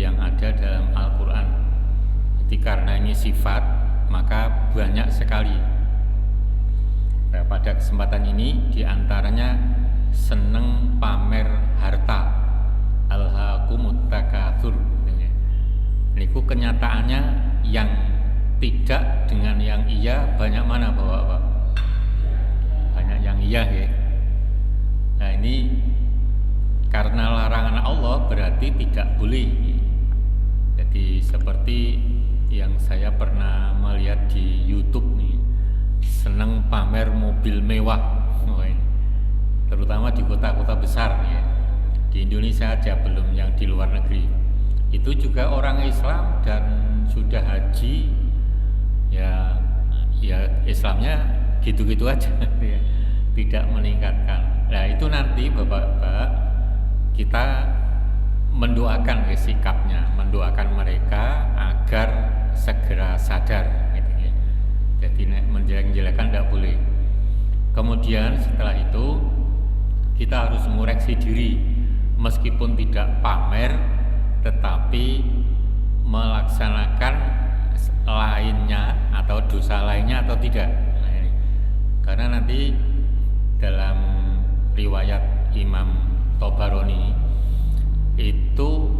yang ada dalam Al-Quran. Jadi karena ini sifat, maka banyak sekali. Nah, pada kesempatan ini diantaranya seneng pamer harta, alhaakumut takatsur. Niku kenyataannya yang tidak dengan yang iya banyak mana Bapak-bapak? Banyak yang iya ya. Nah ini karena larangan Allah berarti tidak boleh. Jadi seperti yang saya pernah melihat di YouTube nih, seneng pamer mobil mewah, terutama di kota-kota besar ya. Di Indonesia aja, belum yang di luar negeri. Itu juga orang Islam dan sudah haji, ya Islamnya gitu-gitu aja, ya. Tidak meningkatkan. Nah itu nanti Bapak-bapak kita mendoakan sikapnya, mendoakan mereka agar segera sadar gitu ya. Jadi menjelek-jelekan tidak boleh. Kemudian setelah itu kita harus mengoreksi diri, meskipun tidak pamer tetapi melaksanakan lainnya atau dosa lainnya atau tidak. Nah, ini. Karena nanti dalam riwayat Imam Tabarani itu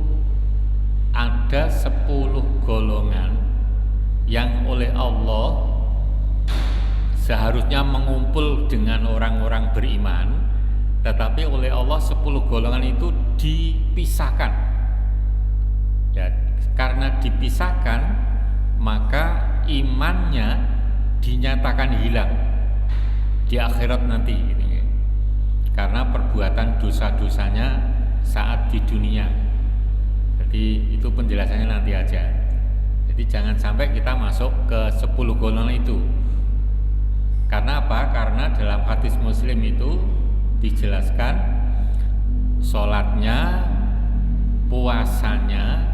ada 10 golongan yang oleh Allah seharusnya mengumpul dengan orang-orang beriman, tetapi oleh Allah 10 golongan itu dipisahkan. Ya, karena dipisahkan maka imannya dinyatakan hilang di akhirat nanti gitu ya. Karena perbuatan dosa-dosanya saat di dunia. Jadi itu penjelasannya nanti aja. Jadi jangan sampai kita masuk ke 10 golongan itu. Karena apa? Karena dalam hadis Muslim itu dijelaskan sholatnya, puasanya,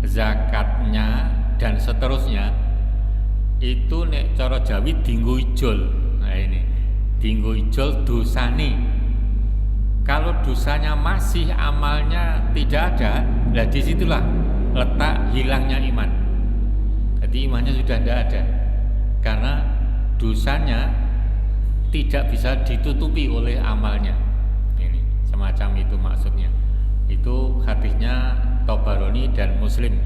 zakatnya dan seterusnya itu nek cara Jawi dinggo ijol. Nah ini dinggo ijol dosane. Kalau dosanya masih, amalnya tidak ada, nah disitulah letak hilangnya iman. Jadi imannya sudah tidak ada, karena dosanya tidak bisa ditutupi oleh amalnya. Ini semacam itu maksudnya. Itu hadisnya Tabarani dan Muslim.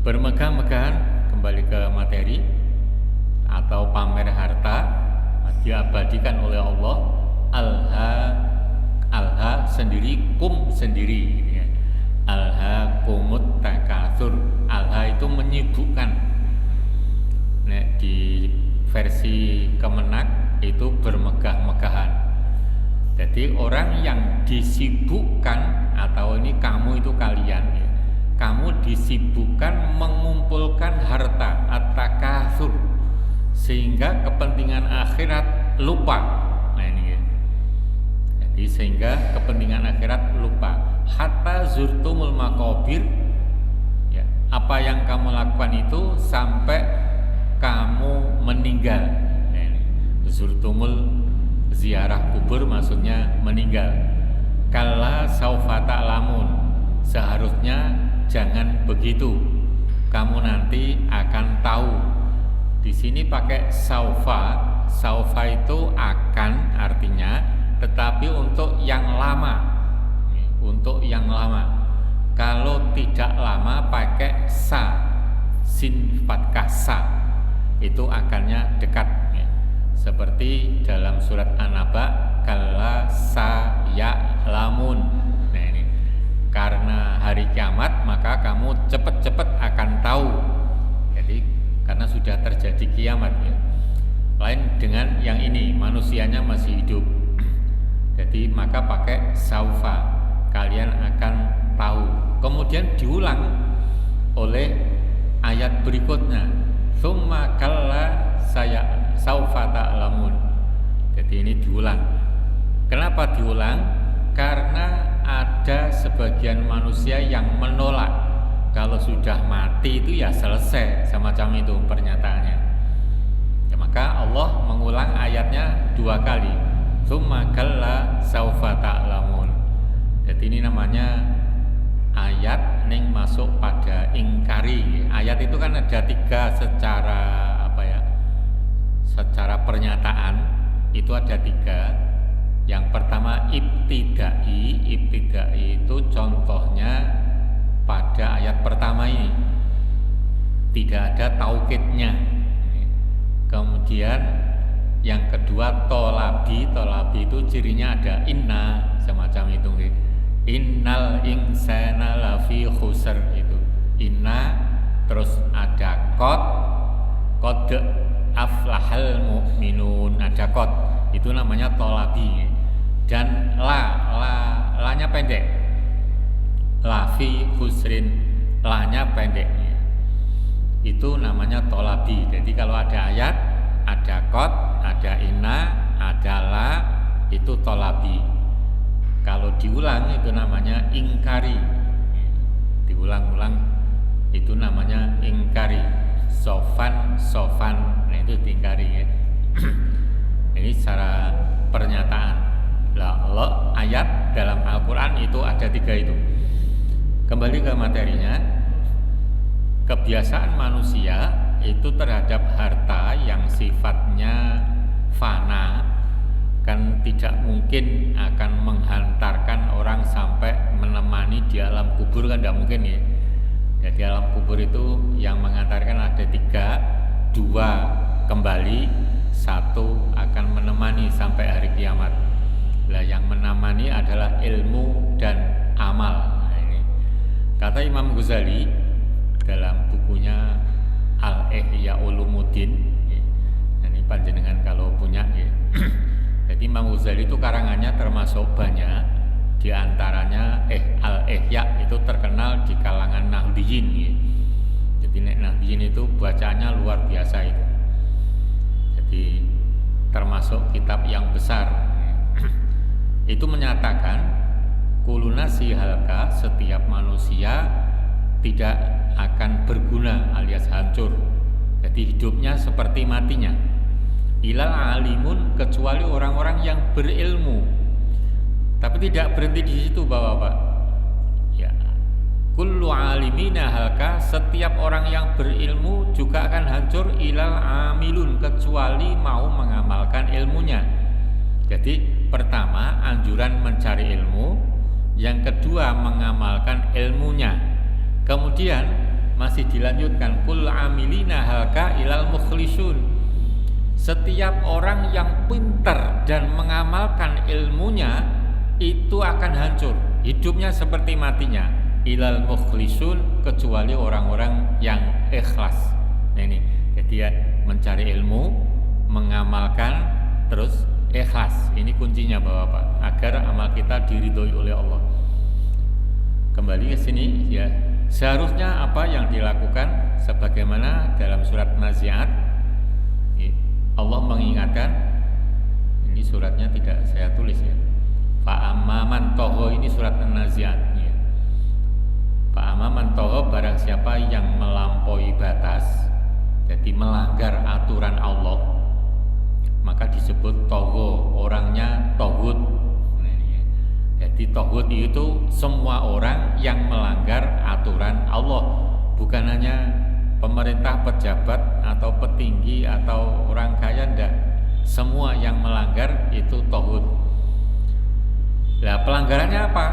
Bermegah-megahan, kembali ke materi atau pamer harta diabadikan oleh Allah. Alha sendiri, kum sendiri ya. Alha kumut takatsur. Alha itu menyibukkan. Nah, di versi Kemenak itu bermegah-megahan. Jadi orang yang disibukkan, atau ini kamu itu kalian ya, kamu disibukkan mengumpulkan harta at-takatsur sehingga kepentingan akhirat lupa. Nah ini ya. Jadi sehingga kepentingan akhirat lupa. Hatta zurtumul maqabir ya, apa yang kamu lakukan itu sampai kamu meninggal. Nah, ini. Zurtumul ziarah kubur maksudnya meninggal. Kalla saufa ta'lamun, seharusnya jangan begitu, kamu nanti akan tahu. Di sini pakai saufa. Saufa itu akan artinya, tetapi untuk yang lama. Untuk yang lama. Kalau tidak lama pakai sa, sin fathah sa, itu akannya dekat. Seperti dalam surat An-Naba, kalla sa ya'lamun. Nah ini, karena hari kiamat maka kamu cepat-cepat akan tahu. Jadi karena sudah terjadi kiamat ya. Lain dengan yang ini, manusianya masih hidup. Jadi maka pakai saufa, kalian akan tahu. Kemudian diulang oleh ayat berikutnya, summa kalla saya saufa ta'lamun. Jadi ini diulang. Kenapa diulang? Karena ada sebagian manusia yang menolak kalau sudah mati itu ya selesai, semacam itu pernyataannya. Ya, maka Allah mengulang ayatnya 2 kali. Tsumma kalla saufa ta'lamun. Jadi ini namanya ayat ayat itu kan ada tiga secara apa ya? Secara pernyataan itu ada tiga. Yang pertama ibtidai itu contohnya pada ayat pertama ini tidak ada taukidnya. Kemudian yang kedua tolabi itu cirinya ada inna semacam itu. Innal insana lafi khusr itu inna, terus ada qad aflahal mu'minun, ada qad itu namanya tolabi. Dan lanya pendek, lafi khusrin, lanya pendek, itu namanya tolabi. Jadi kalau ada ayat ada qad, ada inna, ada la, itu tolabi. Kalau diulang itu namanya ingkari, diulang-ulang itu namanya ingkari. Sofan, nah itu diingkari ya. Ini secara pernyataan. Lah, ayat dalam Al-Quran itu ada tiga itu. Kembali ke materinya, kebiasaan manusia itu terhadap harta yang sifatnya fana kan tidak mungkin akan menghantarkan orang sampai menemani di alam kubur, kan tidak mungkin ya. Jadi alam kubur itu yang mengantarkan ada tiga, dua kembali, satu akan menemani sampai hari kiamat. Lah yang menemani adalah ilmu dan amal. Nah, ini kata Imam Ghazali dalam bukunya Al-Ihya Ulumuddin. Ini panjenengan kalau punya ya. Jadi Imam Ghazali itu karangannya termasuk banyak. Di antaranya Al-Ihya itu terkenal di kalangan Nahdiyin ya. Jadi Nahdiyin itu bacaannya luar biasa itu. Jadi termasuk kitab yang besar. Itu menyatakan kulunasi halka, setiap manusia tidak akan berguna alias hancur. Jadi hidupnya seperti matinya. Ilal alimun, kecuali orang-orang yang berilmu. Tapi tidak berhenti di situ Bapak-bapak. Ya. Kullu alimina halka, setiap orang yang berilmu juga akan hancur. Ilal amilun, kecuali mau mengamalkan ilmunya. Jadi pertama anjuran mencari ilmu, yang kedua mengamalkan ilmunya. Kemudian masih dilanjutkan kul amilina halka ilal mukhlisun. Setiap orang yang pintar dan mengamalkan ilmunya itu akan hancur, hidupnya seperti matinya. Ilal mukhlisun, kecuali orang-orang yang ikhlas. Nah, ini jadi ya, mencari ilmu, mengamalkan, terus ikhlas. Ini kuncinya Bapak-bapak, agar amal kita diridhoi oleh Allah. Kembali ke sini ya, seharusnya apa yang dilakukan sebagaimana dalam surat Nazi'at. Allah mengingatkan, ini suratnya tidak saya tulis ya. Fa'amman toho, ini surat An-Nazi'at ya. Fa'amman toho, barang siapa yang melampaui batas, jadi melanggar aturan Allah, maka disebut togo, orangnya togut. Jadi togut itu semua orang yang melanggar aturan Allah, bukan hanya pemerintah, pejabat atau petinggi atau orang kaya, enggak. Semua yang melanggar itu togut. Nah, pelanggarannya apa?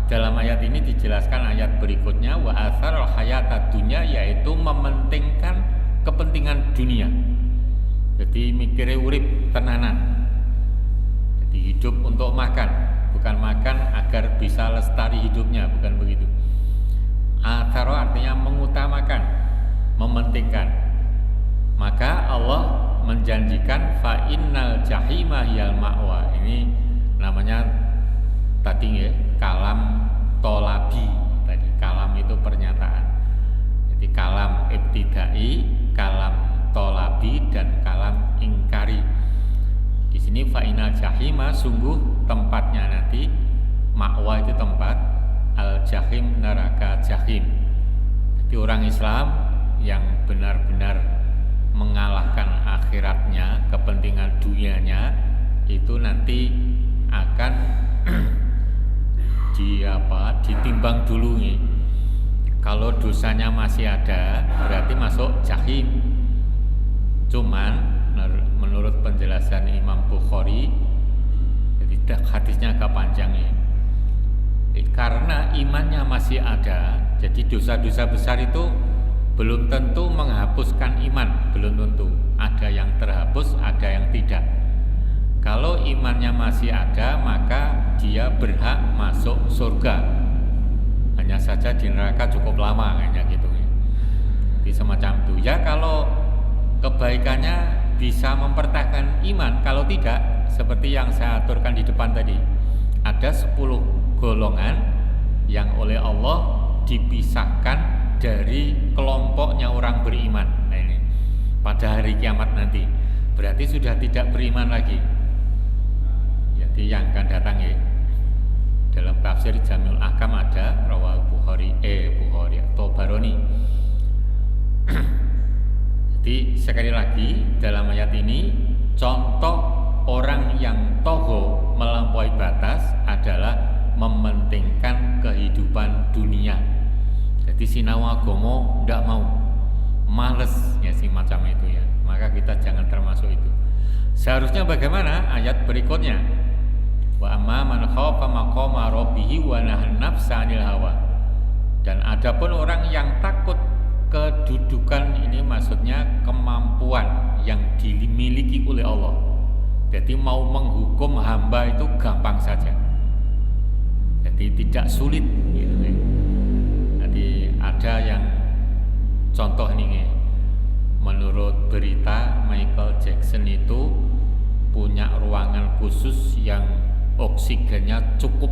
Dalam ayat ini dijelaskan ayat berikutnya, wa atharul hayatad dunya, yaitu mementingkan kepentingan dunia. Jadi mikirnya urip tenanan. Jadi hidup untuk makan, bukan makan agar bisa lestari hidupnya, bukan begitu. Atharo artinya mengutamakan, mementingkan. Maka Allah menjanjikan fa innal jahima hiyal ma'wa. Ini namanya tadi ya, kalam tolabi. Tadi kalam itu pernyataan. Jadi kalam ibtidai, kalam tolabi, dan kalam ingkari. Di sini fa'inal jahima, sungguh tempatnya nanti, ma'wa itu tempat, al jahim neraka jahim. Jadi orang Islam yang benar-benar mengalahkan akhiratnya, kepentingan dunianya, itu nanti akan ditimbang dulu nih. Kalau dosanya masih ada, berarti masuk jahim. Cuman menurut penjelasan Imam Bukhari, jadi hadisnya agak panjang ya. Karena imannya masih ada, jadi dosa-dosa besar itu belum tentu menghapuskan iman, belum tentu. Ada yang terhapus, ada yang tidak. Kalau imannya masih ada, maka dia berhak masuk surga. Hanya saja di neraka cukup lama kayaknya gitu ya. Jadi semacam itu. Ya kalau kebaikannya bisa mempertahankan iman, kalau tidak seperti yang saya aturkan di depan tadi, ada 10 golongan yang oleh Allah dipisahkan dari kelompoknya orang beriman. Nah ini pada hari kiamat nanti berarti sudah tidak beriman lagi. Jadi yang akan datang ya, dalam tafsir Jami'ul Ahkam ada rawal Bukhari atau Baroni. Jadi sekali lagi dalam ayat ini contoh orang yang togo melampaui batas adalah mementingkan kehidupan dunia. Jadi sinau agama tidak mau, males ya si macam itu ya. Maka kita jangan termasuk itu. Seharusnya bagaimana? Ayat berikutnya. Wa amma man khafa maqama rabbih wa nahan nafsa 'anil hawa. Dan adapun orang yang takut kedudukan ini maksudnya kemampuan yang dimiliki oleh Allah. Jadi mau menghukum hamba itu gampang saja. Jadi tidak sulit gitu. Jadi ada yang contoh nih, menurut berita Michael Jackson itu punya ruangan khusus yang oksigennya cukup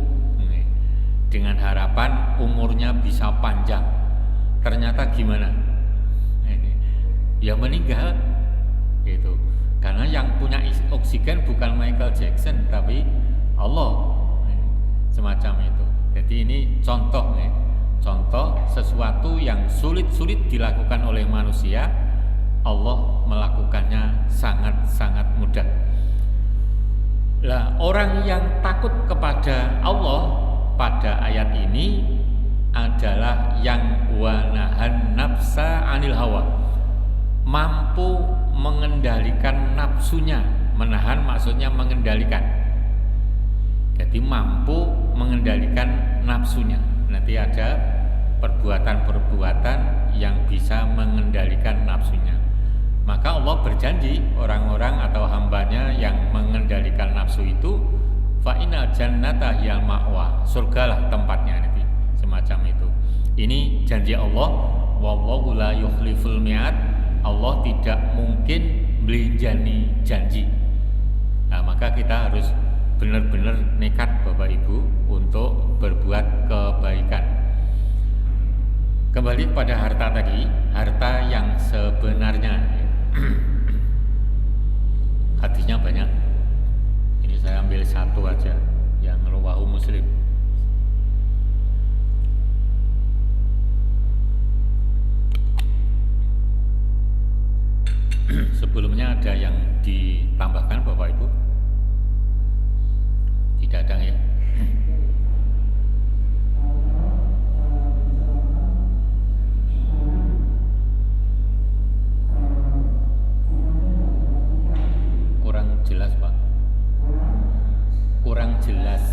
dengan harapan umurnya bisa panjang. Ternyata gimana? Ya meninggal gitu. Karena yang punya oksigen bukan Michael Jackson tapi Allah, semacam itu. Jadi ini contoh ya. Contoh sesuatu yang sulit-sulit dilakukan oleh manusia, Allah melakukannya sangat-sangat mudah. Lah, orang yang takut kepada Allah pada ayat ini adalah yang wanahan nafsa 'anil hawa, mampu mengendalikan nafsunya. Menahan maksudnya mengendalikan. Jadi mampu mengendalikan nafsunya. Nanti ada perbuatan-perbuatan yang bisa mengendalikan nafsunya. Maka Allah berjanji orang-orang atau hambanya yang mengendalikan nafsu itu, fa inna jannata hiyal ma'wa, surgalah tempatnya nanti, semacam itu. Ini janji Allah, wallahu la yukhliful mi'ad, Allah tidak mungkin melinjani janji. Nah, maka kita harus benar-benar nekat Bapak Ibu untuk berbuat kebaikan. Kembali pada harta tadi, harta yang sebenarnya. Hadisnya banyak. Ini saya ambil satu aja yang rawahu Muslim. Sebelumnya ada yang ditambahkan Bapak Ibu? Tidak ada ya? Kurang jelas Pak. Kurang jelas.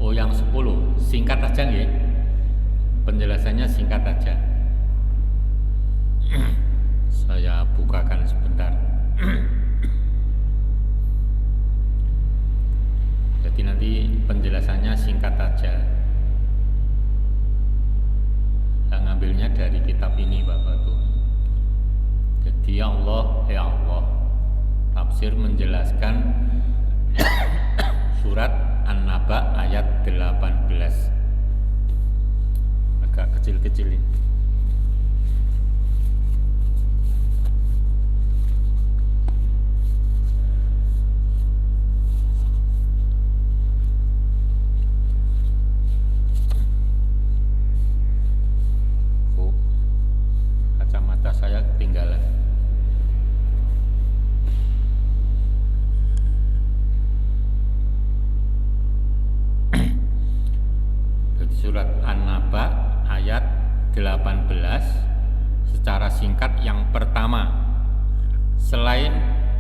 Oh yang 10, singkat aja nggih. Penjelasannya singkat aja. Saya bukakan sebentar. Jadi nanti penjelasannya singkat aja. Saya ngambilnya dari kitab ini Bapak Ibu. Jadi ya Allah, tafsir menjelaskan surat An-Naba ayat 18. Agak kecil-kecil ini. Oh, kacamata. secara singkat. Yang pertama, selain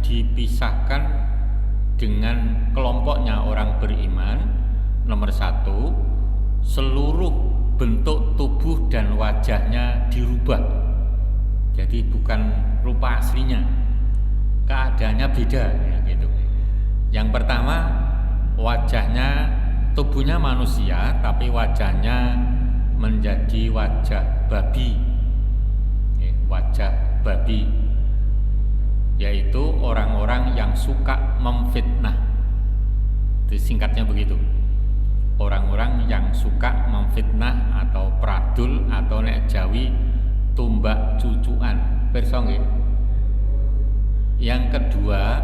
dipisahkan dengan kelompoknya orang beriman, nomor 1, seluruh bentuk tubuh dan wajahnya dirubah. Jadi bukan rupa aslinya, keadaannya beda ya, gitu. Yang pertama, wajahnya, tubuhnya manusia tapi wajahnya menjadi wajah babi, wajah babi, yaitu orang-orang yang suka memfitnah. Itu singkatnya begitu, orang-orang yang suka memfitnah atau pradul atau nek Jawi tumbak cucuan, pirsa nggih. Yang kedua,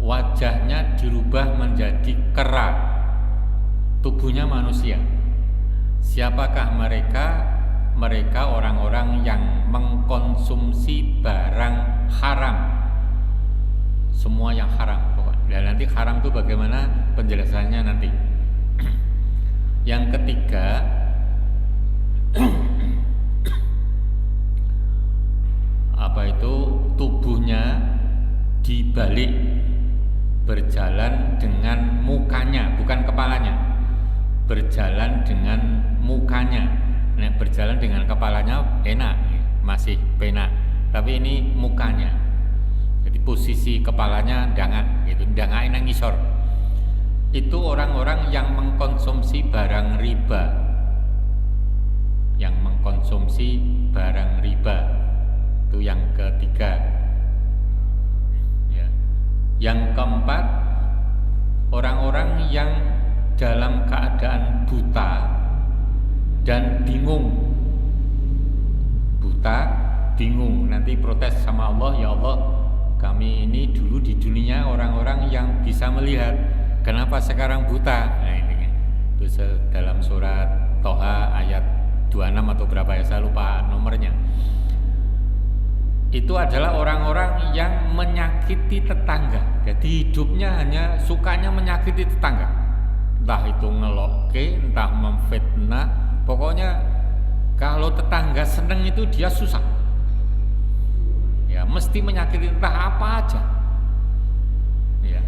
wajahnya dirubah menjadi kera, tubuhnya manusia. Siapakah mereka? Mereka orang-orang yang mengkonsumsi barang haram, semua yang haram. Dan nanti haram itu bagaimana penjelasannya nanti. Yang ketiga, tubuhnya dibalik, berjalan dengan mukanya, bukan kepalanya, berjalan dengan mukanya. Nek berjalan dengan kepalanya enak, masih penak, tapi ini mukanya. Jadi posisi kepalanya ndangak gitu, ndangake nang ngisor. Itu orang-orang yang mengkonsumsi barang riba. Yang mengkonsumsi barang riba. Itu yang ketiga. Ya. Yang keempat, orang-orang yang dalam keadaan buta dan bingung. Buta, bingung, nanti protes sama Allah, ya Allah, kami ini dulu di dunia orang-orang yang bisa melihat, kenapa sekarang buta? Nah ini itu dalam surat Toha ayat 26 atau berapa ya, saya lupa nomornya. Itu adalah orang-orang yang menyakiti tetangga. Jadi hidupnya hanya sukanya menyakiti tetangga, entah itu ngeloke, entah memfitnah. Pokoknya kalau tetangga seneng itu dia susah. Ya, mesti menyakiti entah apa aja. Ya.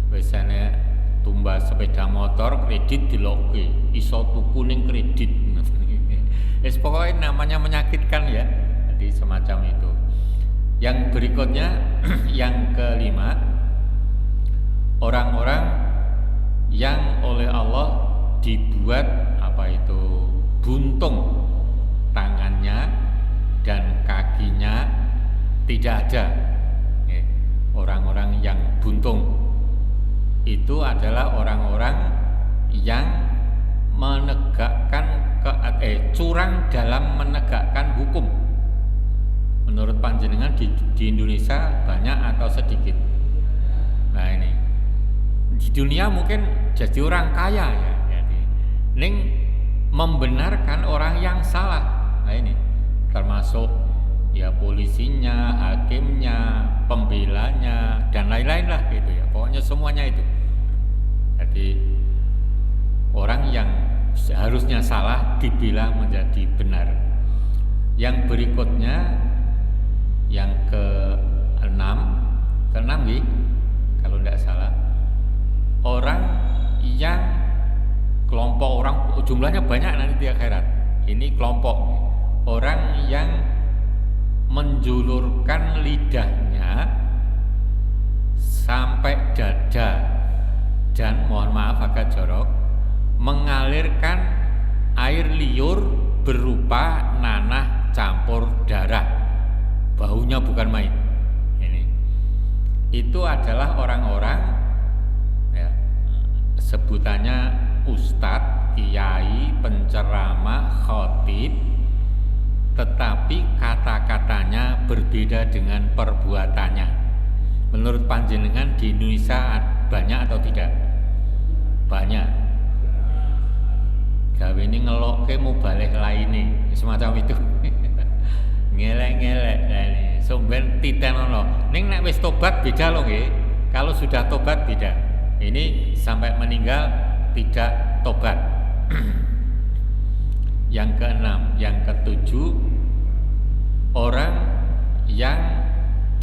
Biasanya tumbas sepeda motor kredit diloke, iso tuku ning kredit. Wis pokoknya namanya menyakitkan ya. Jadi semacam itu. Yang berikutnya yang kelima, orang-orang yang oleh Allah dibuat buntung tangannya dan kakinya tidak ada. Orang-orang yang buntung itu adalah orang-orang yang menegakkan curang dalam menegakkan hukum. Menurut panjenengan di Indonesia banyak atau sedikit? Nah ini di dunia mungkin jadi orang kaya ya, jadi ning membenarkan orang yang salah. Nah ini termasuk ya polisinya, hakimnya, pembelanya dan lain-lain lah gitu ya. Pokoknya semuanya itu. Jadi orang yang seharusnya salah dibilang menjadi benar. Yang berikutnya yang keenam nih kalau tidak salah, orang yang kelompok orang jumlahnya banyak nanti di akhirat. Ini kelompok orang yang menjulurkan lidahnya sampai dada dan mohon maaf agak jorok, mengalirkan air liur berupa nanah campur darah. Baunya bukan main. Ini itu adalah orang-orang ya, sebutannya ustadz, kiai, penceramah, khotib, tetapi kata-katanya berbeda dengan perbuatannya. Menurut panjenengan di Indonesia banyak atau tidak? Banyak. Gawe ini ngelokke mubaleh lainnya semacam itu. Ngelek-ngelek somben titenono. Ning nek wis tobat beda loh nggih. Kalau sudah tobat beda. Ini sampai meninggal tidak tobat. Yang keenam, yang ketujuh, orang yang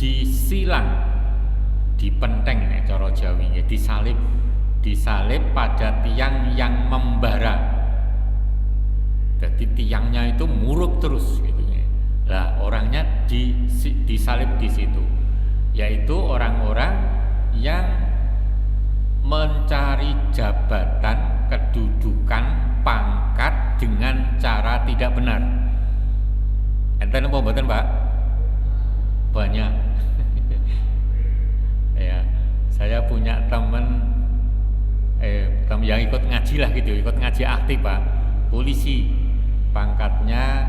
disilang, dipenteng nek cara Jawi, disalib pada tiang yang membara. Jadi tiangnya itu muruk terus gitu. Lah orangnya disalib di situ, yaitu orang-orang yang mencari jabatan, kedudukan, pangkat dengan cara tidak benar. Enten apa mboten, Pak? Banyak. Ya, saya punya teman yang ikut ngaji lah gitu, ikut ngaji aktif, Pak. Polisi, pangkatnya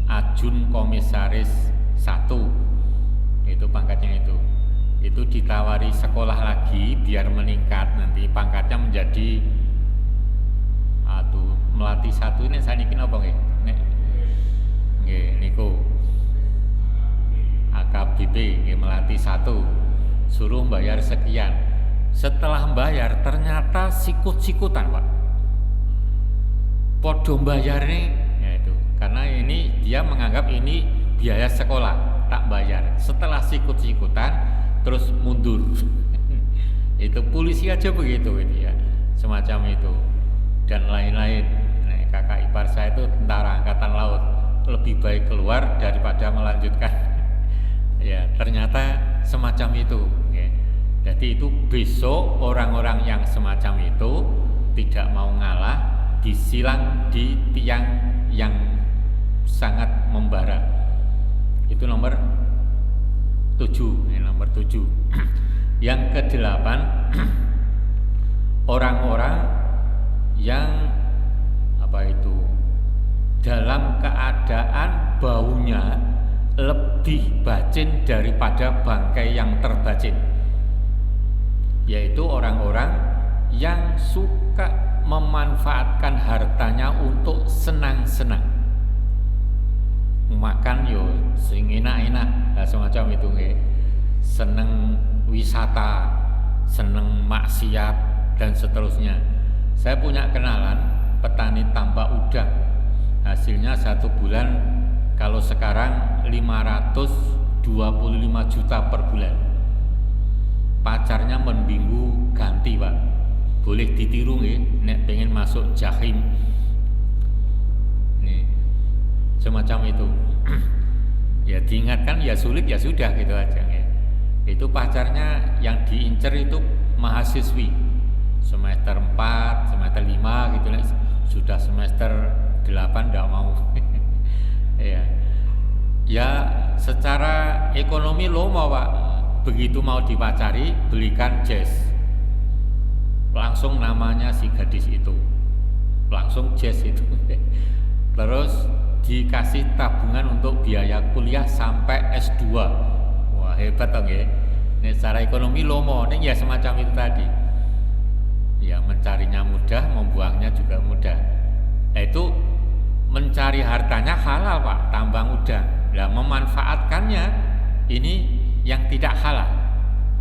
Ajun Komisaris 1. Itu pangkatnya itu. Itu ditawari sekolah lagi biar meningkat, nanti pangkatnya menjadi Melati 1 ini saniki napa nggih? Nggih niku AKBP nggih Melati 1. Suruh bayar sekian. Setelah bayar ternyata sikut-sikutan, Pak. Podo bayarnya ya itu. Karena ini dia menganggap ini biaya sekolah, tak bayar. Setelah sikut-sikutan terus mundur. Itu polisi aja begitu itu ya, semacam itu dan lain-lain. Nah, kakak ipar saya itu tentara angkatan laut, lebih baik keluar daripada melanjutkan. Ya ternyata semacam itu ya. Jadi itu besok orang-orang yang semacam itu tidak mau ngalah, disilang di tiang yang sangat membara. Itu nomor 7, nomor 7. Yang ke-8, orang-orang yang dalam keadaan baunya lebih bacin daripada bangkai yang terbacin, yaitu orang-orang yang suka memanfaatkan hartanya untuk senang-senang. Makan yo sing enak-enak, nah, semacam itu nggih. Seneng wisata, seneng maksiat dan seterusnya. Saya punya kenalan petani tambak udang. Hasilnya 1 bulan kalau sekarang 525 juta per bulan. Pacarnya membinggu ganti, Pak. Boleh ditiru nggih nek pengen masuk jahim. Semacam itu. Ya diingatkan ya sulit ya sudah gitu aja ya. Itu pacarnya yang diincer itu mahasiswi semester 4, semester 5 gitu lah. Sudah semester 8 enggak mau. Ya. Ya secara ekonomi lo mau, Pak. Begitu mau dipacari belikan jazz. Langsung namanya si gadis itu. Langsung jazz itu. Terus dikasih tabungan untuk biaya kuliah sampai S2. Wah, hebat toh nggih. Nek secara ekonomi lomo, ning ya semacam itu tadi. Ya mencarinya mudah, membuangnya juga mudah. Nah, itu mencari hartanya halal, Pak, tambang udang. Lah memanfaatkannya ini yang tidak halal.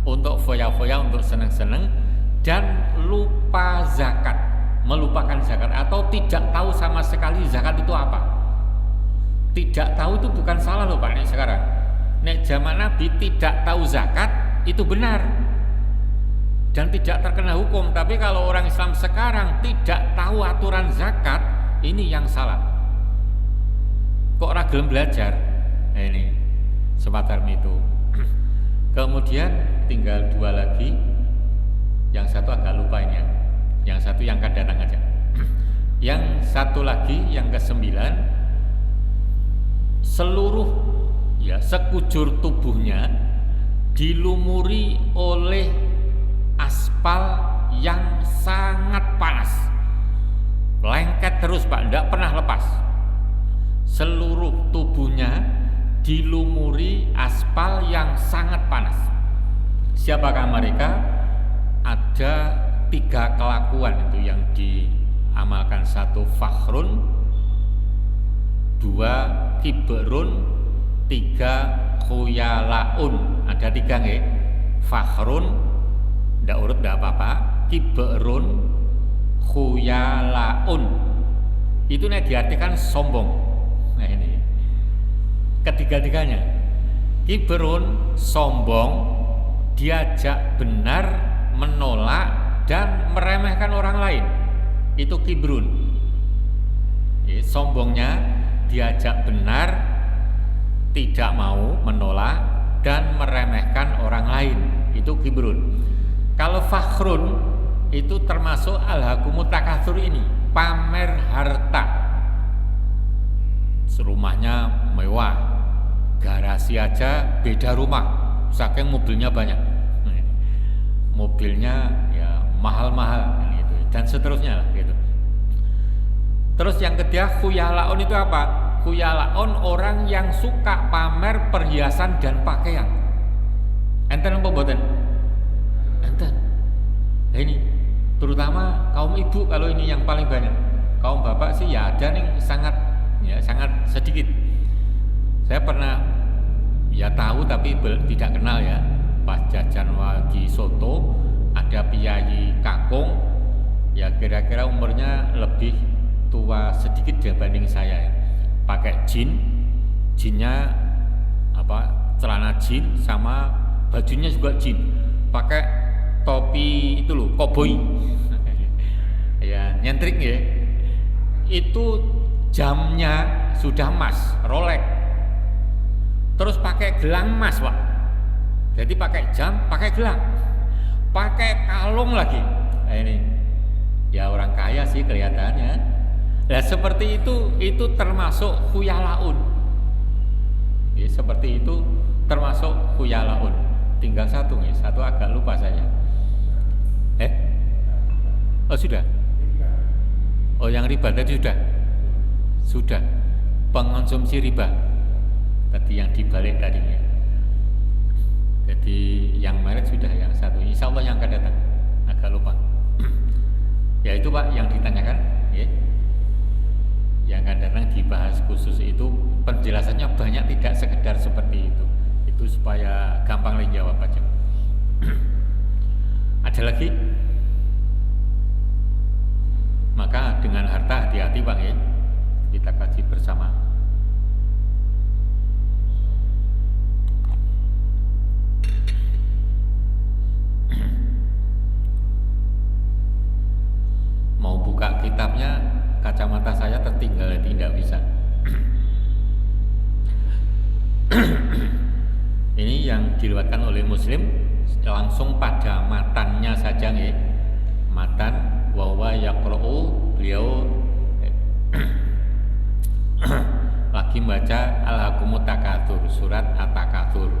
Untuk foya-foya, untuk seneng-seneng dan lupa zakat, melupakan zakat atau tidak tahu sama sekali zakat itu apa. Tidak tahu itu bukan salah loh, Pak. Nek sekarang, nek zaman Nabi tidak tahu zakat itu benar dan tidak terkena hukum. Tapi kalau orang Islam sekarang tidak tahu aturan zakat, ini yang salah. Kok ragilem belajar? Nah, ini semacam itu. Kemudian tinggal 2 lagi. Yang satu agak lupa ini ya. Yang satu yang akan datang aja. Yang satu lagi yang ke-9, seluruh ya sekujur tubuhnya dilumuri oleh aspal yang sangat panas, lengket terus, Pak, tidak pernah lepas. Seluruh tubuhnya dilumuri aspal yang sangat panas. Siapakah mereka? Ada 3 kelakuan itu yang diamalkan. 1 fakhrun, 2 kibrun, 3 khuyalaun. Ada 3 nggih. Fakhrun ndak urut ndak apa-apa, kibrun, khuyalaun. itu nek diartikan sombong. Nah ini ketiga-tiganya, kibrun sombong, diajak benar menolak dan meremehkan orang lain, itu kibrun. Sombongnya diajak benar, tidak mau menolak dan meremehkan orang lain, itu kibrun. Kalau fakhrun itu termasuk alhaakumut takatsur, ini pamer harta. Rumahnya mewah, garasi aja beda rumah, saking mobilnya banyak, mobilnya ya mahal-mahal gitu, dan seterusnya lah gitu. Terus yang ketiga khuyalaun itu apa? Khuyalaun orang yang suka pamer perhiasan dan pakaian. Enten apa mboten? Enten. Nah ini terutama kaum ibu, kalau ini yang paling banyak. Kaum bapak sih ya ada nih sangat sedikit. Saya pernah ya tahu tapi tidak kenal ya. Pas jajan wagi soto, ada piyayi kakung, ya kira-kira umurnya lebih tua sedikit dibanding saya ya. Pakai jinnya apa, celana jin sama bajunya juga jin, pakai topi itu loh, koboi ya, nyentrik ya. Itu jamnya sudah emas, Rolex, terus pakai gelang emas Pak. Jadi pakai jam, pakai gelang, pakai kalung lagi. Nah ini ya orang kaya sih kelihatannya. Nah seperti itu termasuk khuyalaun. Ya, seperti itu termasuk khuyalaun. Tinggal satu nih, satu agak lupa saya. Oh sudah. Oh yang riba tadi sudah. Pengonsumsi riba tadi yang dibalik tadinya. Jadi yang merek sudah, yang satu insya Allah yang akan datang agak lupa. Ya itu Pak yang ditanyakan, ya. Yang akan datang dibahas khusus itu, penjelasannya banyak, tidak sekedar seperti itu. Itu supaya gampang lagi jawab aja. Ada lagi? Maka dengan harta hati-hati Pak ya. Kita kaji bersama. Mau buka kitabnya, kacamata saya tertinggal, tidak bisa. Ini yang diriwayatkan oleh Muslim, langsung pada matannya saja ya. Matan wa huwa yaqra'u, beliau lagi baca Al-Hakumut Takatsur, surat At-Takatsur.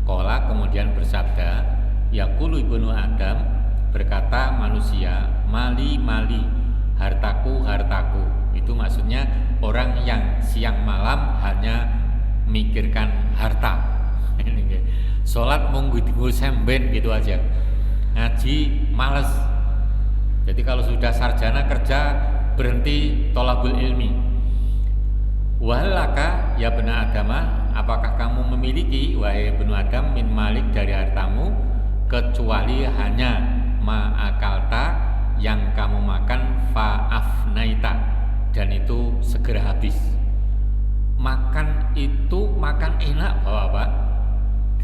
Qala kemudian bersabda, yaqulu ibnu Adam, berkata manusia, mali mali, hartaku hartaku. Itu maksudnya orang yang siang malam hanya mikirkan harta. Sholat munggu semben gitu aja, ngaji males. Jadi kalau sudah sarjana kerja berhenti tolabul ilmi. Wahalaka ya bena adama, apakah kamu memiliki wahai benu Adam min malik dari hartamu, kecuali hanya ma'akalta yang kamu makan fa'afnaita, dan itu segera habis. Makan itu makan enak Bapak-bapak.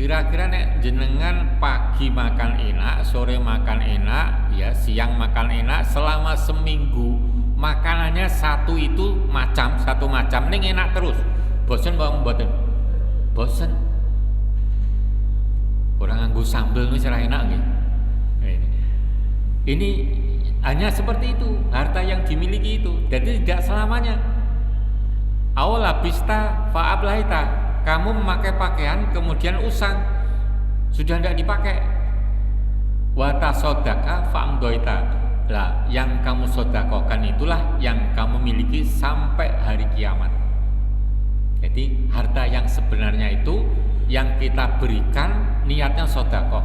Kira-kira nek jenengan pagi makan enak, sore makan enak, ya siang makan enak, selama seminggu makanannya satu macam, ning enak terus. Bosen bawa mboten? Bosen. Orang nganggo sambel wis ora enak nggih. Ini hanya seperti itu, harta yang dimiliki itu. Jadi tidak selamanya. Awala bista fa'ablaita, kamu memakai pakaian kemudian usang, sudah tidak dipakai. Wa tasodaka fa'amdoita, lah yang kamu sodakokan itulah yang kamu miliki sampai hari kiamat. Jadi harta yang sebenarnya itu yang kita berikan niatnya sodakoh,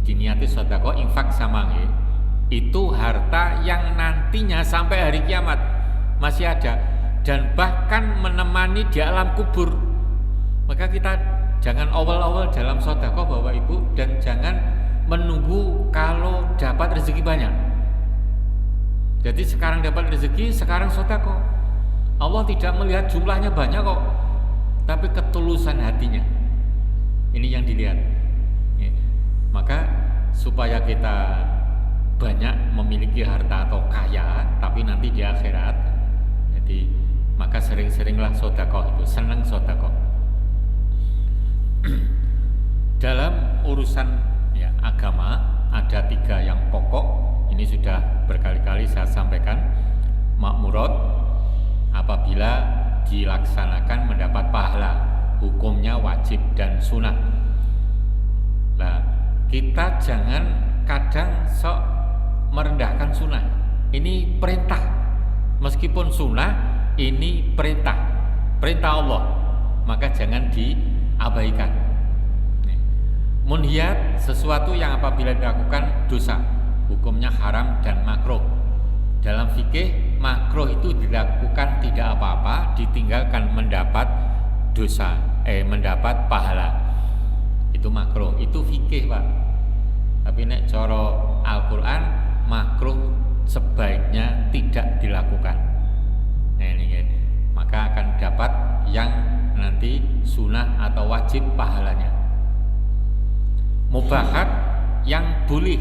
diniati sodakoh, infak sama itu harta yang nantinya sampai hari kiamat masih ada dan bahkan menemani di alam kubur. Maka kita jangan awal-awal dalam sodakoh Bapak Ibu, dan jangan menunggu kalau dapat rezeki banyak. Jadi sekarang dapat rezeki, sekarang sedekah. Allah tidak melihat jumlahnya banyak kok, tapi ketulusan hatinya. Ini yang dilihat. Ya. Maka supaya kita banyak memiliki harta atau kaya, tapi nanti di akhirat, jadi maka sering-seringlah sedekah itu, senang sedekah. Dalam urusan ya, agama ada 3 yang pokok. Ini sudah berkali-kali saya sampaikan. Makmurat apabila dilaksanakan mendapat pahala, hukumnya wajib dan sunnah. Nah, kita jangan kadang sok merendahkan sunnah. Ini perintah, meskipun sunnah ini perintah Allah, maka jangan diabaikan. Munhiyat sesuatu yang apabila dilakukan dosa, hukumnya haram dan makruh. Dalam fikih makruh itu dilakukan tidak apa-apa, ditinggalkan mendapat dosa, mendapat pahala. Itu makruh, itu fikih Pak. Tapi nek cara Al-Quran makruh sebaiknya tidak dilakukan. Nah, ini maka akan dapat yang nanti sunnah atau wajib pahalanya. Mubahat yang boleh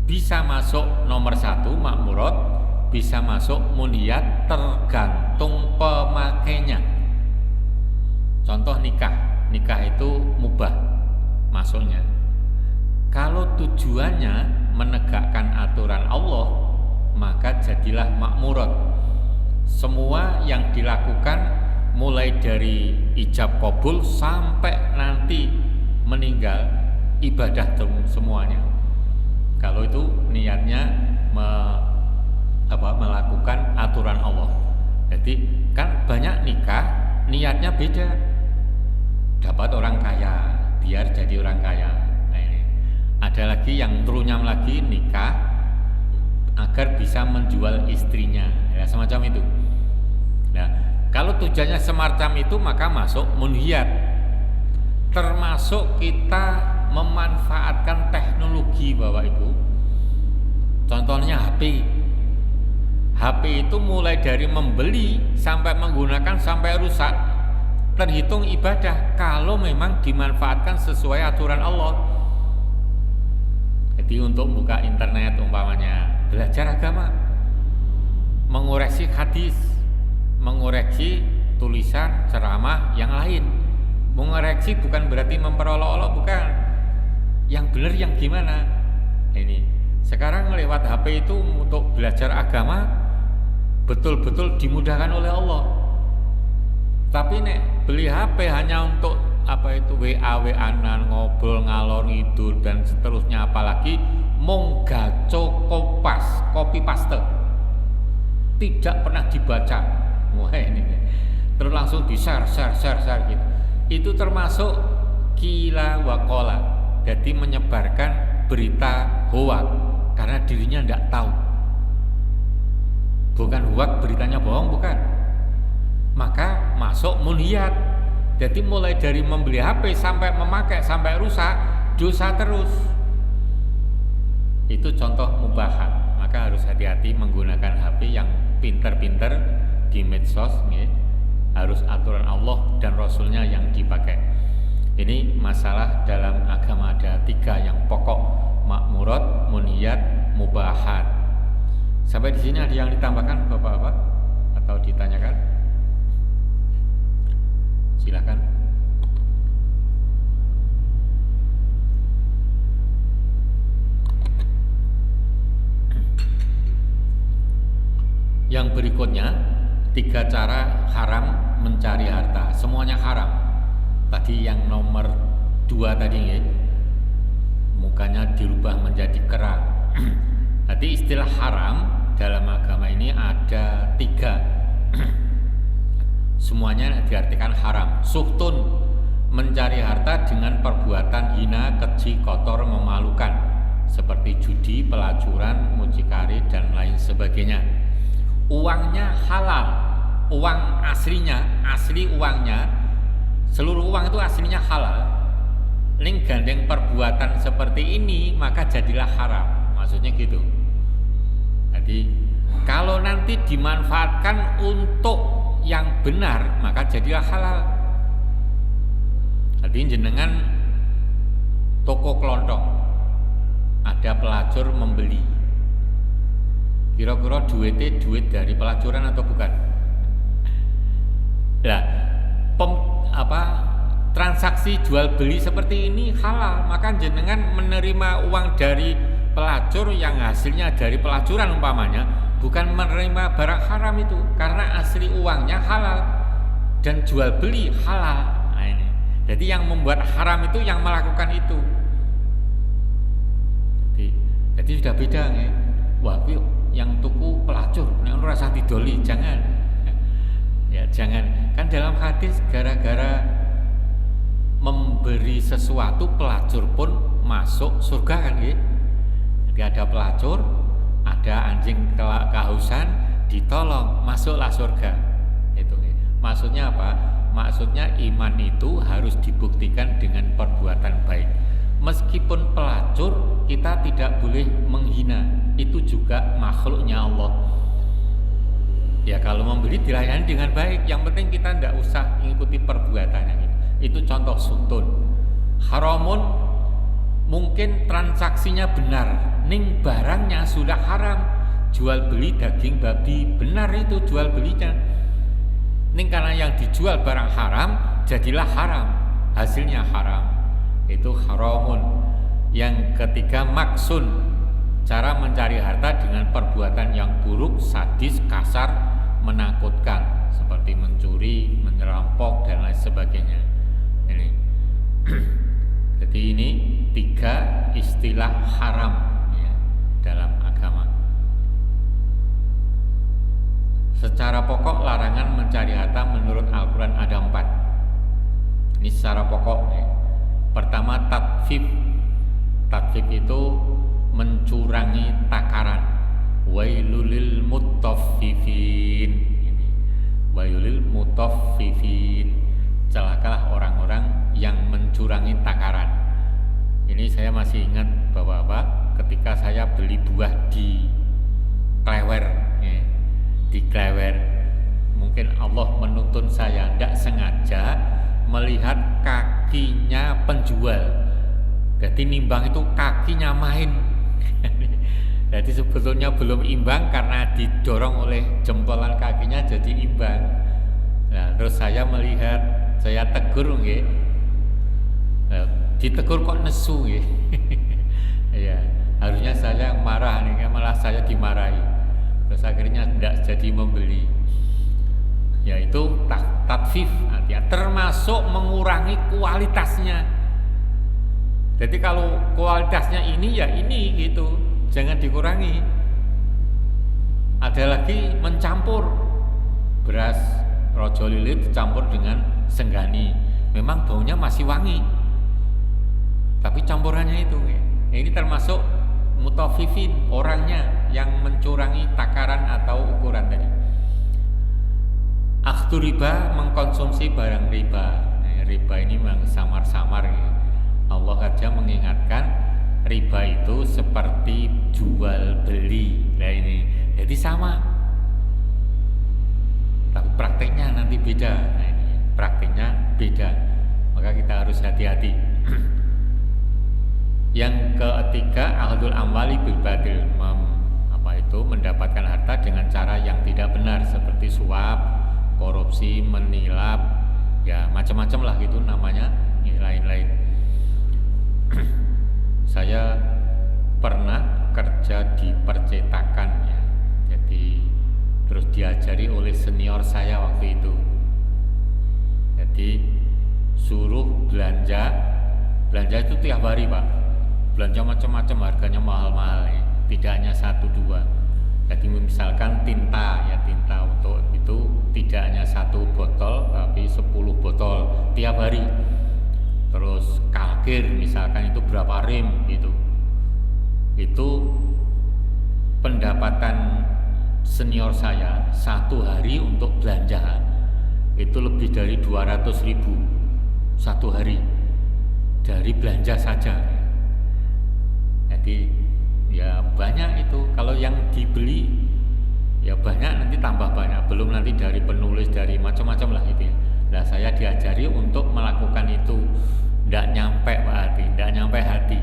bisa masuk nomor 1 makmurat, bisa masuk munhiyat, tergantung pemakainya. Contoh nikah itu mubah masuknya. Kalau tujuannya menegakkan aturan Allah, maka jadilah makmurat. Semua yang dilakukan mulai dari ijab qabul sampai nanti meninggal, ibadah semuanya. Kalau itu niatnya melakukan aturan Allah. Jadi kan banyak nikah niatnya beda. Dapat orang kaya, biar jadi orang kaya. Nah, ini. Ada lagi yang terunyam lagi nikah agar bisa menjual istrinya, ya semacam itu. Nah, kalau tujuannya semacam itu maka masuk munhiyat. Termasuk kita memanfaatkan teknologi Bapak Ibu. Contohnya HP. HP itu mulai dari membeli sampai menggunakan sampai rusak terhitung ibadah kalau memang dimanfaatkan sesuai aturan Allah. Jadi untuk buka internet umpamanya, belajar agama, mengoreksi hadis, mengoreksi tulisan ceramah yang lain. Mengoreksi bukan berarti memperolok-olok, bukan. Yang benar yang gimana? Ini sekarang lewat HP itu untuk belajar agama betul-betul dimudahkan oleh Allah. Tapi nek beli HP hanya untuk WA-WA-an, ngobrol ngalor ngidul dan seterusnya, apalagi mung gaco copy paste, tidak pernah dibaca. Wah ini terus langsung di-share gitu. Itu termasuk kila wakola, jadi menyebarkan berita hoak karena dirinya tidak tahu. Bukan hoak, beritanya bohong, bukan. Maka masuk munhiyat. Jadi mulai dari membeli HP sampai memakai sampai rusak, dosa terus. Itu contoh mubahat. Maka harus hati-hati menggunakan HP yang pinter-pinter di medsos, ya. Harus aturan Allah dan Rasulnya yang dipakai. Ini masalah dalam agama ada 3 yang pokok: makmurat, munhiyat, mubahat. Sampai di sini ada yang ditambahkan Bapak-bapak atau ditanyakan? Silakan. Yang berikutnya 3 cara haram mencari harta. Semuanya haram. Tadi yang nomor 2 tadi ya, mukanya dirubah menjadi kera. Jadi istilah haram dalam agama ini ada 3. Semuanya diartikan haram. Suhtun, mencari harta dengan perbuatan hina, keji, kotor, memalukan, seperti judi, pelacuran, mucikari dan lain sebagainya. Uangnya halal, uang aslinya, asli uangnya, seluruh uang itu aslinya halal. Ning gandeng perbuatan seperti ini maka jadilah haram. Maksudnya gitu. Jadi kalau nanti dimanfaatkan untuk yang benar, maka jadilah halal. Jadi jenengan toko kelontong, ada pelacur membeli, kira-kira duitnya duit dari pelacuran atau bukan? Nah, transaksi jual beli seperti ini halal, maka jenengan menerima uang dari pelacur yang hasilnya dari pelacuran umpamanya, bukan menerima barang haram itu, karena asli uangnya halal dan jual beli halal. Nah, ini. Jadi yang membuat haram itu yang melakukan itu. Jadi sudah beda nih. Wah, yang tuku pelacur, nek ora rasa didoli, jangan. Ya, jangan. Kan dalam hadis gara-gara memberi sesuatu pelacur pun masuk surga kan nggih. Jadi ada pelacur, ada anjing kehausan, ditolong, masuklah surga. Itu nggih. Maksudnya apa? Maksudnya iman itu harus dibuktikan dengan perbuatan baik. Meskipun pelacur, kita tidak boleh menghina. Itu juga makhluknya Allah. Ya kalau membeli dilayani dengan baik. Yang penting kita tidak usah mengikuti perbuatannya. Itu contoh sultan. Haramun mungkin transaksinya benar, ning barangnya sudah haram. Jual beli daging babi benar itu jual belinya. Ning karena yang dijual barang haram, jadilah haram, hasilnya haram. Itu haramun. Yang ketiga maksun, cara mencari harta dengan perbuatan yang buruk, sadis, kasar, menakutkan, seperti mencuri, merampok dan lain sebagainya. Ini. Jadi ini 3 istilah haram ya, dalam agama. Secara pokok larangan mencari harta menurut Al-Quran ada 4. Ini secara pokok ya. Pertama tatfif. Tatfif itu mencurangi takaran. Wailulil mutaffifin. Wailulil mutaffifin. Celakalah orang-orang yang mencurangi takaran. Ini saya masih ingat bahwa ketika saya beli buah di Klewer ya, di Klewer, mungkin Allah menuntun saya tidak sengaja melihat kakinya penjual. Jadi nimbang itu kakinya main. Jadi sebetulnya belum imbang karena didorong oleh jempolan kakinya jadi imbang. Nah, terus saya melihat, saya tegur nggih. Nah, ditegur kok nesu nggih. Ya, harusnya saya yang marah nih, malah saya dimarahi. Terus akhirnya tidak jadi membeli. Yaitu tatfif, artinya termasuk mengurangi kualitasnya. Jadi kalau kualitasnya ini ya ini gitu, jangan dikurangi. Ada lagi mencampur beras rojo lilit dicampur dengan senggani, memang baunya masih wangi, tapi campurannya itu ini termasuk mutafifin, orangnya yang mencurangi takaran atau ukuran tadi. Akhdu riba, mengkonsumsi barang riba. Riba ini memang samar-samar ya. Allah saja mengingatkan riba itu seperti jual beli. Nah ini jadi sama, tapi prakteknya nanti beda. Nah ini prakteknya beda, maka kita harus hati-hati. Yang ketiga, akhdul amwali bil batil, mendapatkan harta dengan cara yang tidak benar seperti suap, korupsi, menilap, ya macam-macam lah gitu namanya, lain-lain. Saya pernah kerja di percetakan ya, jadi terus diajari oleh senior saya waktu itu. Jadi suruh belanja itu tiap hari Pak, belanja macam-macam, harganya mahal-mahal ya, tidak hanya 1-2. Jadi misalkan tinta untuk itu tidak hanya 1 botol tapi 10 botol tiap hari. Terus kalkir misalkan itu berapa rim gitu. Itu pendapatan senior saya 1 hari untuk belanja itu lebih dari 200.000 1 hari dari belanja saja. Jadi ya banyak itu. Kalau yang dibeli ya banyak, nanti tambah banyak, belum nanti dari penulis, dari macam-macam lah itu ya. Nah saya diajari untuk melakukan itu, tidak nyampe Pak Hati, tidak nyampe hati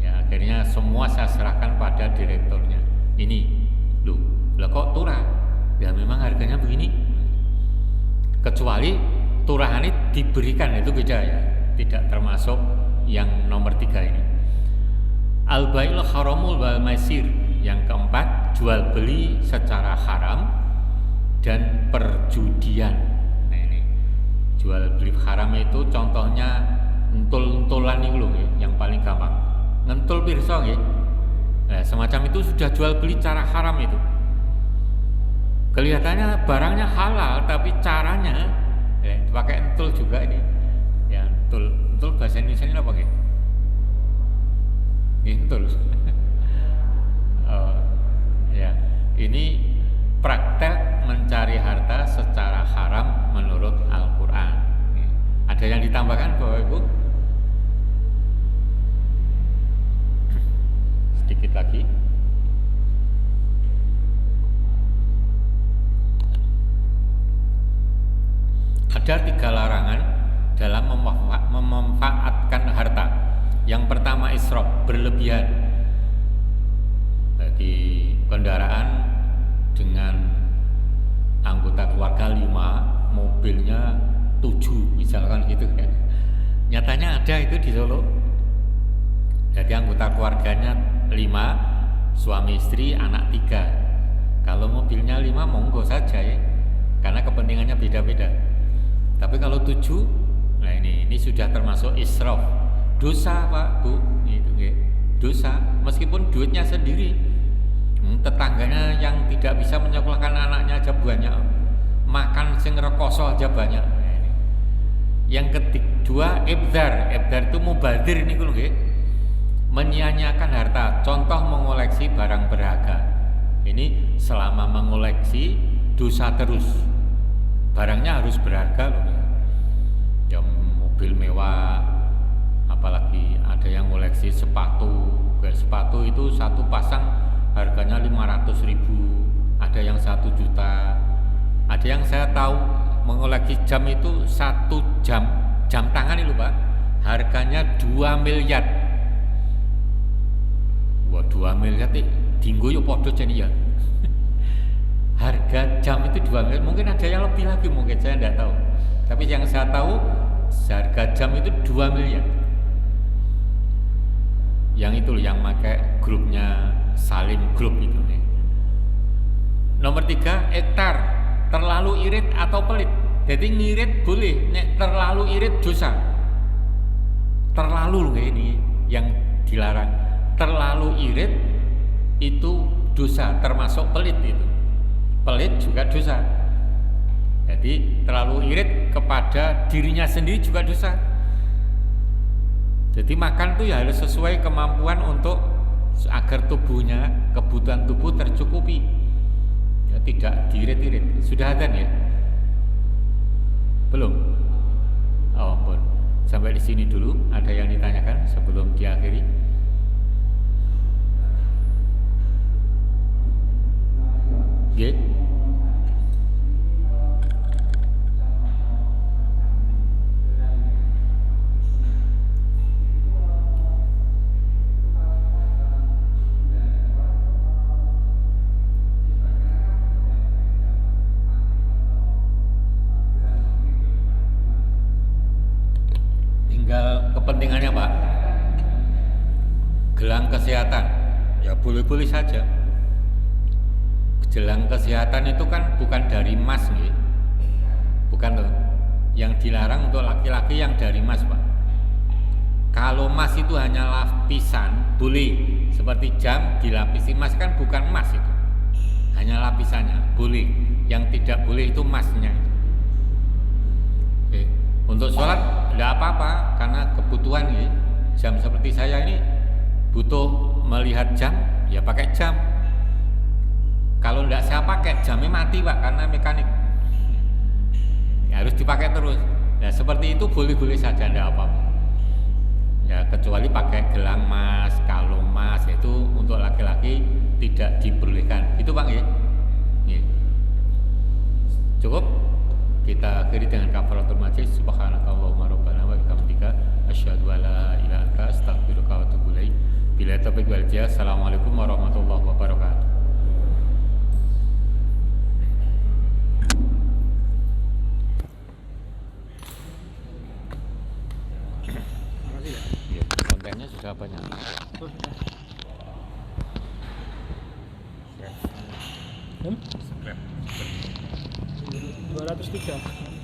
ya, akhirnya semua saya serahkan pada direkturnya. Ini loh, lah kok turah ya, memang harganya begini, kecuali turahan ini diberikan, itu beda ya, tidak termasuk yang nomor 3 ini. Al-bail haramul wal maisir, yang keempat jual beli secara haram dan perjudian. Nah ini jual beli haram itu contohnya entul-entulan itu loh ya, yang paling gampang ngentul pirsa ya. Nah, semacam itu sudah jual beli cara haram itu. Kelihatannya barangnya halal tapi caranya ya, pakai entul juga ini. Ya entul bahasa Indonesia ini apa ya? Entul. Ya, ini praktek mencari harta secara haram menurut Al-Quran. Ada yang ditambahkan Bapak Ibu? Sedikit lagi. Ada 3 larangan dalam memanfaatkan harta. Yang pertama israf, berlebihan. Bagi kendaraan dengan anggota keluarga 5, mobilnya 7 misalkan gitu kan. Nyatanya ada itu di Solo. Jadi anggota keluarganya 5, suami istri, anak 3. Kalau mobilnya 5 monggo saja ya, karena kepentingannya beda-beda. Tapi kalau 7, nah ini sudah termasuk israf. Dosa Pak Bu, itu ya. Dosa, meskipun duitnya sendiri. Tetangganya yang tidak bisa menyekolahkan anaknya aja banyak, makan sing rekoso aja banyak. Yang kedua ibdar itu mubazir ini kulo nggih, menyia-nyiakan harta. Contoh mengoleksi barang berharga. Ini selama mengoleksi dosa terus. Barangnya harus berharga loh. Ya mobil mewah, apalagi ada yang ngoleksi sepatu. Kayak sepatu itu satu pasang harganya 500.000, ada yang 1 juta, ada yang saya tahu mengoleksi jam itu 1 jam tangan itu Pak, harganya 2 miliar. Wah 2 miliar dinggo yo podo jane ya. Harga jam itu 2 miliar, mungkin ada yang lebih lagi, mungkin saya tidak tahu. Tapi yang saya tahu harga jam itu 2 miliar. Yang itu yang pakai grupnya Salim Group itu nih. Nomor 3 ektar, terlalu irit atau pelit. Jadi ngirit boleh, nek terlalu irit dosa. Terlalu loh ini yang dilarang. Terlalu irit itu dosa, termasuk pelit itu. Pelit juga dosa. Jadi terlalu irit kepada dirinya sendiri juga dosa. Jadi makan tuh ya harus sesuai kemampuan untuk agar tubuhnya, kebutuhan tubuh tercukupi ya, tidak diirit-irit. Sudah adzan ya? Belum? Oh ampun, sampai di sini dulu. Ada yang ditanyakan sebelum diakhiri? Oke. Kepentingannya Pak, gelang kesehatan ya boleh-boleh saja. Gelang kesehatan itu kan bukan dari emas nih, bukan tuh. Yang dilarang untuk laki-laki yang dari emas Pak. Kalau emas itu hanya lapisan boleh, seperti jam dilapisi emas kan bukan emas itu, hanya lapisannya boleh. Yang tidak boleh itu emasnya. Untuk sholat tidak apa-apa, karena kebutuhan ya. Jam seperti saya ini butuh melihat jam, ya pakai jam. Kalau tidak saya pakai, jamnya mati Pak, karena mekanik ya, harus dipakai terus. Nah seperti itu boleh-boleh saja, tidak apa-apa. Ya, kecuali pakai gelang emas, kalung emas, itu untuk laki-laki tidak diperbolehkan. Itu Pak ya? Ya. Cukup kita akhiri dengan kafaratul majlis. Subhanakallahumma rabbana wa bihamdika asyhadu an la ilaha illa anta astaghfiruka wa atubu ilaik. Bila taufiq wal hidayah. Assalamualaikum warahmatullahi wabarakatuh. Ya, kontennya sudah banyak. Hmm? 203